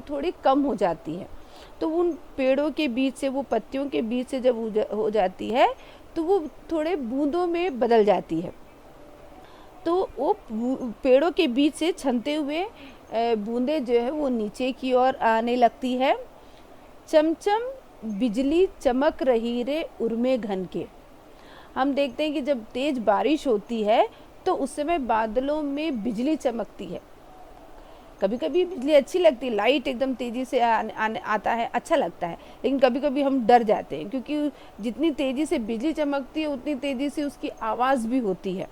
थोड़ी कम हो जाती है। तो उन पेड़ों के बीच से, वो पत्तियों के बीच से जब हो जाती है तो वो थोड़े बूंदों में बदल जाती है। तो वो पेड़ों के बीच से छनते हुए बूंदे जो है वो नीचे की ओर आने लगती है। चमचम बिजली चमक रही रे उर्मे घन के। हम देखते हैं कि जब तेज बारिश होती है तो उस समय बादलों में बिजली चमकती है। कभी कभी बिजली अच्छी लगती है, लाइट एकदम तेज़ी से आता है, अच्छा लगता है। लेकिन कभी कभी हम डर जाते हैं, क्योंकि जितनी तेज़ी से बिजली चमकती है उतनी तेज़ी से उसकी आवाज़ भी होती है।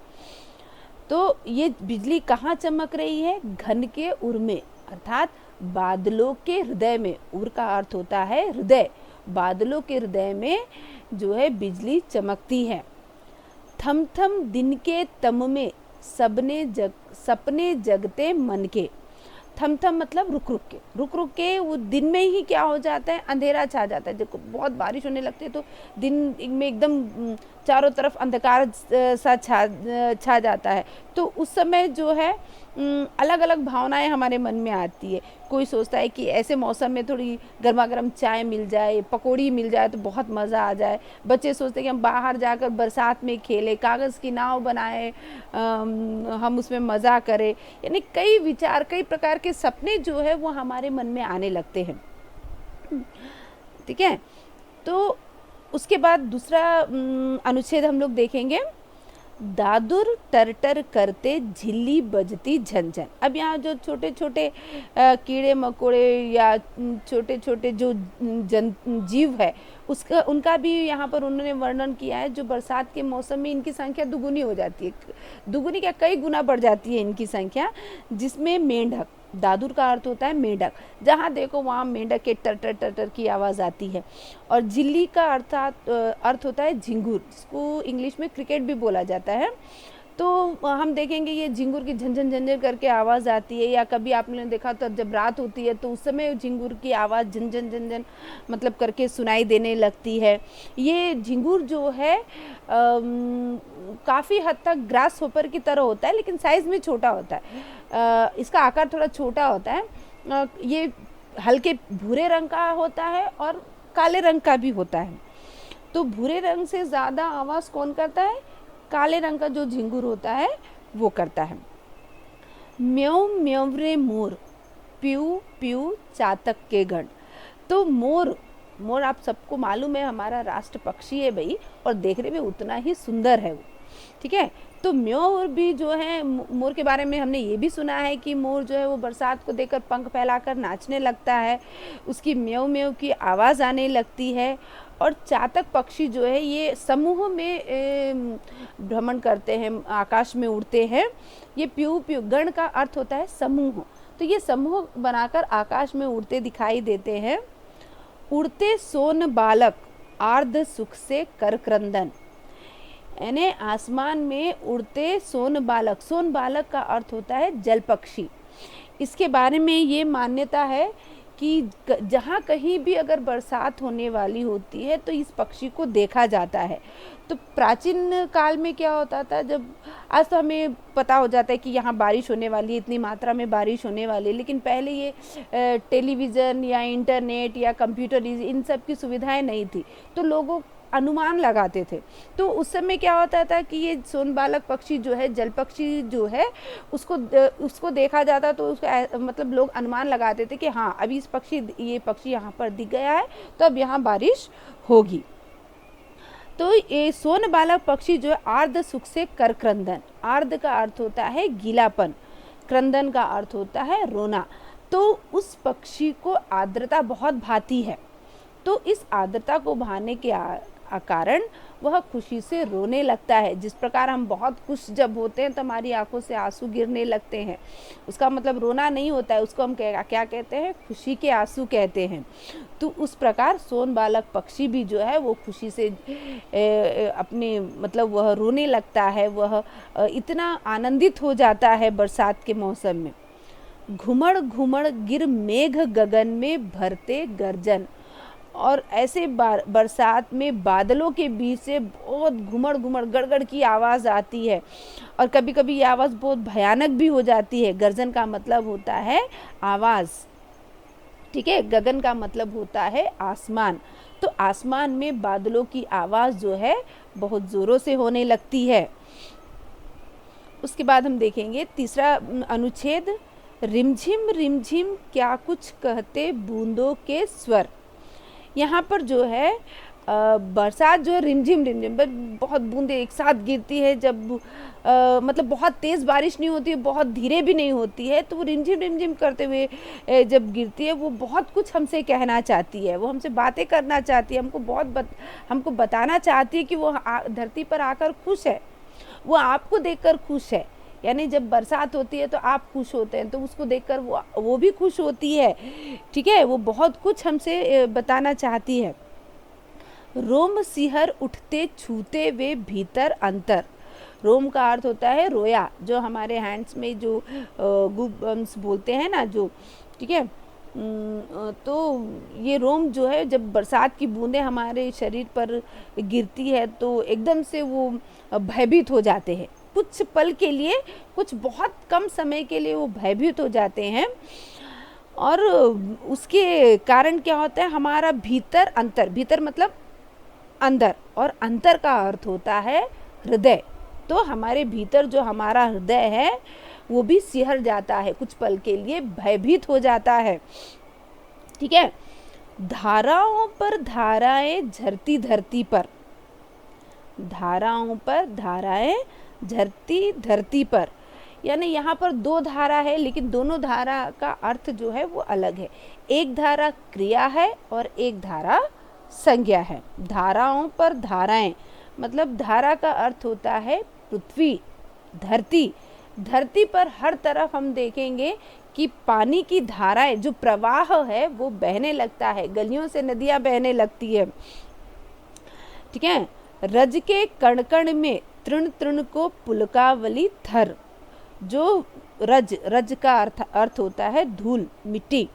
तो ये बिजली कहाँ चमक रही है? घन के उर में, अर्थात बादलों के हृदय में। उर का अर्थ होता है हृदय। बादलों के हृदय में जो है बिजली चमकती है। थम थम दिन के तम में सपने जगते मन के। थम थम मतलब रुक रुक के वो दिन में ही क्या हो जाता है, अंधेरा छा जाता है। जब बहुत बारिश होने लगती है तो दिन में एकदम चारों तरफ अंधकार सा छा जाता है। तो उस समय जो है अलग अलग भावनाएं हमारे मन में आती है। कोई सोचता है कि ऐसे मौसम में थोड़ी गर्मा गर्म चाय मिल जाए, पकौड़ी मिल जाए तो बहुत मज़ा आ जाए। बच्चे सोचते हैं कि हम बाहर जाकर बरसात में खेलें, कागज़ की नाव बनाएं, हम उसमें मज़ा करें। यानी कई विचार, कई प्रकार के सपने जो है वो हमारे मन में आने लगते हैं। ठीक है, तो उसके बाद दूसरा अनुच्छेद हम लोग देखेंगे। दादुर टरटर करते झिल्ली बजती झंझन। अब यहाँ जो छोटे छोटे कीड़े मकोड़े या छोटे छोटे जो जीव है उसका, उनका भी यहाँ पर उन्होंने वर्णन किया है। जो बरसात के मौसम में इनकी संख्या दुगुनी हो जाती है, दुगुनी क्या कई गुना बढ़ जाती है इनकी संख्या। जिसमें मेंढक, दादुर का अर्थ होता है मेंढक, जहाँ देखो वहाँ मेंढक के टर टर टर टर की आवाज़ आती है। और झिल्ली का अर्थ होता है झिंगुर, जिसको इंग्लिश में क्रिकेट भी बोला जाता है। तो हम देखेंगे ये झिंगुर की झंझन झंझन करके आवाज़ आती है। या कभी आपने देखा तो जब रात होती है तो उस समय झिंगुर की आवाज़ झंझन झंझन मतलब करके सुनाई देने लगती है। ये झिंगुर जो है काफ़ी हद तक ग्रास होपर की तरह होता है, लेकिन साइज़ में छोटा होता है। इसका आकार थोड़ा छोटा होता है। ये हल्के भूरे रंग का होता है और काले रंग का भी होता है। तो भूरे रंग से ज़्यादा आवाज़ कौन करता है? काले रंग का जो झिंगुर होता है वो करता है। म्यों म्यों रे मोर, प्यू प्यू चातक के गण। तो मोर आप सबको मालूम है हमारा राष्ट्र पक्षी है भाई, और देखने में उतना ही सुंदर है वो। ठीक है, तो मोर भी जो है, मोर के बारे में हमने ये भी सुना है कि मोर जो है वो बरसात को देखकर पंख फैलाकर नाचने लगता है, उसकी म्यों म्यों की आवाज़ आने लगती है। और चातक पक्षी जो है ये समूह में भ्रमण करते हैं, आकाश में उड़ते हैं। ये प्यू प्यू, गण का अर्थ होता है समूह, तो ये समूह बनाकर आकाश में उड़ते दिखाई देते हैं। उड़ते सोन बालक आर्द्र सुख से कर क्रंदन, यानी आसमान में उड़ते सोन बालक का अर्थ होता है जल पक्षी। इसके बारे में ये मान्यता है कि जहाँ कहीं भी अगर बरसात होने वाली होती है तो इस पक्षी को देखा जाता है। तो प्राचीन काल में क्या होता था, जब आज तो हमें पता हो जाता है कि यहाँ बारिश होने वाली है, इतनी मात्रा में बारिश होने वाली है, लेकिन पहले ये टेलीविज़न या इंटरनेट या कंप्यूटर इन सब की सुविधाएं नहीं थी, तो लोगों अनुमान लगाते थे। तो उस समय क्या होता था कि ये सोनबालक पक्षी जो है, जल पक्षी जो है, उसको देखा जाता तो उसका मतलब लोग अनुमान लगाते थे कि हाँ अभी ये पक्षी यहाँ पर दिख गया है तो अब यहाँ बारिश होगी। तो ये सोनबालक पक्षी जो है आर्द्र सुख से कर क्रंदन, आर्द्र का अर्थ होता है गीलापन, क्रंदन का अर्थ होता है रोना। तो उस पक्षी को आर्द्रता बहुत भाती है, तो इस आर्द्रता को भाने के कारण वह खुशी से रोने लगता है। जिस प्रकार हम बहुत खुश जब होते हैं तो हमारी आंखों से आंसू गिरने लगते हैं, उसका मतलब रोना नहीं होता है, उसको हम क्या कहते हैं? खुशी के आंसू कहते हैं। तो उस प्रकार सोनबालक पक्षी भी जो है वो खुशी से अपने मतलब वह रोने लगता है, वह इतना आनंदित हो जाता है बरसात के मौसम में। घुमड़ घुमड़ गिर मेघ गगन में भरते गर्जन, और ऐसे बरसात में बादलों के बीच से बहुत घुमड़ घुमड़ गड़गड़ की आवाज़ आती है, और कभी कभी ये आवाज़ बहुत भयानक भी हो जाती है। गर्जन का मतलब होता है आवाज़। ठीक है। गगन का मतलब होता है आसमान, तो आसमान में बादलों की आवाज़ जो है बहुत ज़ोरों से होने लगती है। उसके बाद हम देखेंगे तीसरा अनुच्छेद, रिमझिम रिमझिम क्या कुछ कहते बूंदों के स्वर। यहाँ पर जो है बरसात जो है रिमझिम रिमझिम बहुत बूंदें एक साथ गिरती है, जब मतलब बहुत तेज़ बारिश नहीं होती है, बहुत धीरे भी नहीं होती है, तो वो रिमझिम रिमझिम करते हुए जब गिरती है वो बहुत कुछ हमसे कहना चाहती है, वो हमसे बातें करना चाहती है, हमको बताना चाहती है कि वो धरती पर आकर खुश है, वो आपको देखकर खुश है। यानी जब बरसात होती है तो आप खुश होते हैं, तो उसको देखकर वो भी खुश होती है। ठीक है, वो बहुत कुछ हमसे बताना चाहती है। रोम सिहर उठते छूते वे भीतर अंतर। रोम का अर्थ होता है रोया, जो हमारे हैंड्स में जो गूबम्स बोलते हैं ना, जो ठीक है। तो ये रोम जो है, जब बरसात की बूंदें हमारे शरीर पर गिरती है तो एकदम से वो भयभीत हो जाते हैं, कुछ पल के लिए, कुछ बहुत कम समय के लिए वो भयभीत हो जाते हैं। और उसके कारण क्या होता है, हमारा भीतर अंतर, भीतर मतलब अंदर, और अंतर का अर्थ होता है हृदय। तो हमारे भीतर जो हमारा हृदय है वो भी सिहर जाता है, कुछ पल के लिए भयभीत हो जाता है। ठीक है। धाराओं पर धाराएं झरती धरती पर, धाराओं पर धाराएं झरती धरती पर, यानी यहाँ पर दो धारा है, लेकिन दोनों धारा का अर्थ जो है वो अलग है। एक धारा क्रिया है और एक धारा संज्ञा है। धाराओं पर धाराएं मतलब धारा का अर्थ होता है पृथ्वी, धरती। धरती पर हर तरफ हम देखेंगे कि पानी की धाराएं, जो प्रवाह है वो बहने लगता है, गलियों से नदियां बहने लगती है। ठीक है। रज के कण कण में तृण तृण को पुलकावली थर। जो रज का अर्थ होता है धूल, मिट्टी।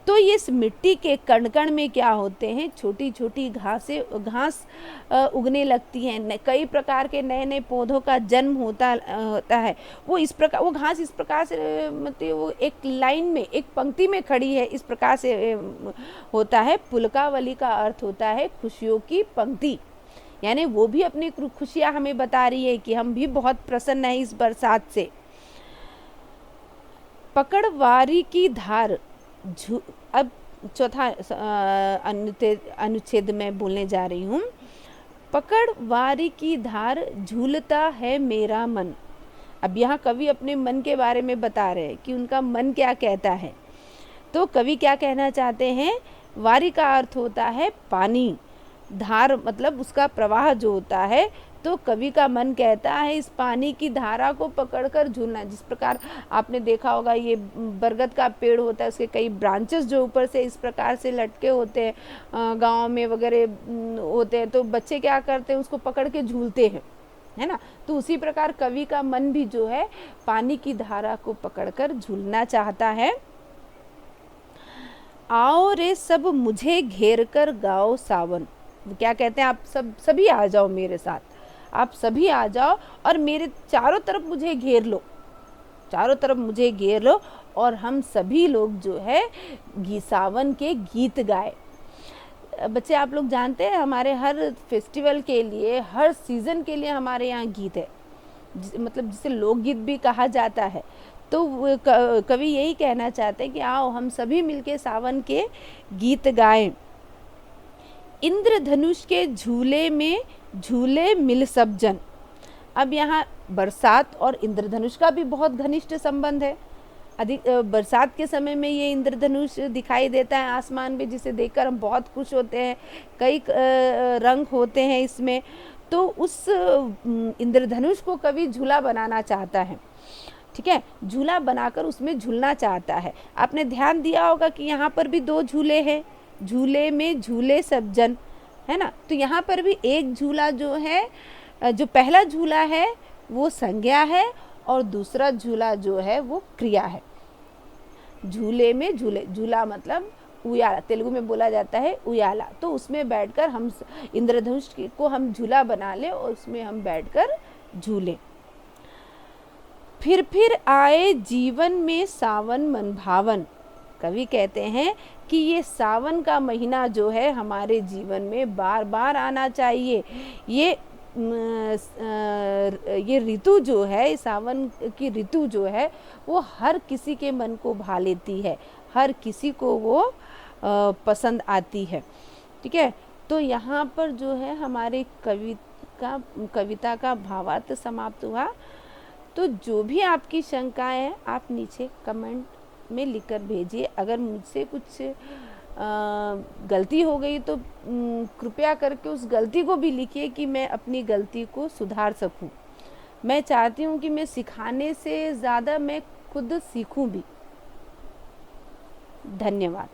तो इस मिट्टी के कण कण में क्या होते हैं, छोटी छोटी घास उगने लगती हैं, कई प्रकार के नए नए पौधों का जन्म होता है। वो घास इस प्रकार से मतलब वो एक लाइन में, एक पंक्ति में खड़ी है, इस प्रकार से होता है। पुलकावली का अर्थ होता है खुशियों की पंक्ति, यानी वो भी अपनी खुशियाँ हमें बता रही है कि हम भी बहुत प्रसन्न हैं इस बरसात से। पकड़वारी की धार, अब चौथा अनुच्छेद में बोलने जा रही हूँ। पकड़वारी की धार झूलता है मेरा मन। अब यहाँ कवि अपने मन के बारे में बता रहे हैं कि उनका मन क्या कहता है। तो कवि क्या कहना चाहते हैं, वारी का अर्थ होता है पानी, धार मतलब उसका प्रवाह जो होता है। तो कवि का मन कहता है इस पानी की धारा को पकड़कर झूलना। जिस प्रकार आपने देखा होगा, ये बरगद का पेड़ होता है, उसके कई ब्रांचेस जो ऊपर से इस प्रकार से लटके होते हैं, गाँव में वगैरह होते हैं, तो बच्चे क्या करते हैं, उसको पकड़ के झूलते हैं, है ना। तो उसी प्रकार कवि का मन भी जो है पानी की धारा को पकड़कर झूलना चाहता है। आओ रे सब मुझे घेर कर गाओ सावन। वो क्या कहते हैं, आप सभी आ जाओ मेरे साथ, आप सभी आ जाओ और मेरे चारों तरफ मुझे घेर लो, चारों तरफ मुझे घेर लो, और हम सभी लोग जो है सावन के गीत गाए। बच्चे आप लोग जानते हैं हमारे हर फेस्टिवल के लिए, हर सीज़न के लिए हमारे यहाँ गीत है, मतलब जिसे लोकगीत भी कहा जाता है। तो कवि यही कहना चाहते हैं कि आओ हम सभी मिलके सावन के गीत गाएं। इंद्रधनुष के झूले में झूले मिल सब जन। अब यहाँ बरसात और इंद्रधनुष का भी बहुत घनिष्ठ संबंध है। अधिक बरसात के समय में ये इंद्रधनुष दिखाई देता है आसमान में, जिसे देखकर हम बहुत खुश होते हैं। कई रंग होते हैं इसमें, तो उस इंद्रधनुष को कवि झूला बनाना चाहता है। ठीक है, झूला बनाकर उसमें झूलना चाहता है। आपने ध्यान दिया होगा कि यहाँ पर भी दो झूले हैं, झूले में झूले सब जन, है ना। तो यहाँ पर भी एक झूला जो है, जो पहला झूला है वो संज्ञा है और दूसरा झूला जो है वो क्रिया है। झूले में झूले, झूला मतलब उयाला, तेलुगु में बोला जाता है उयाला। तो उसमें बैठकर हम इंद्रधनुष को हम झूला बना ले और उसमें हम बैठकर झूले। फिर आए जीवन में सावन मन भावन। कवि कहते हैं कि ये सावन का महीना जो है हमारे जीवन में बार बार आना चाहिए। ये ऋतु जो है, सावन की ऋतु जो है वो हर किसी के मन को भा लेती है, हर किसी को वो पसंद आती है। ठीक है, तो यहाँ पर जो है हमारे कविता का भावार्थ समाप्त हुआ। तो जो भी आपकी शंकाएं हैं आप नीचे कमेंट में लिखकर भेजिए। अगर मुझसे कुछ गलती हो गई तो कृपया करके उस गलती को भी लिखिए कि मैं अपनी गलती को सुधार सकूं। मैं चाहती हूं कि मैं सिखाने से ज़्यादा मैं खुद सीखूं भी। धन्यवाद।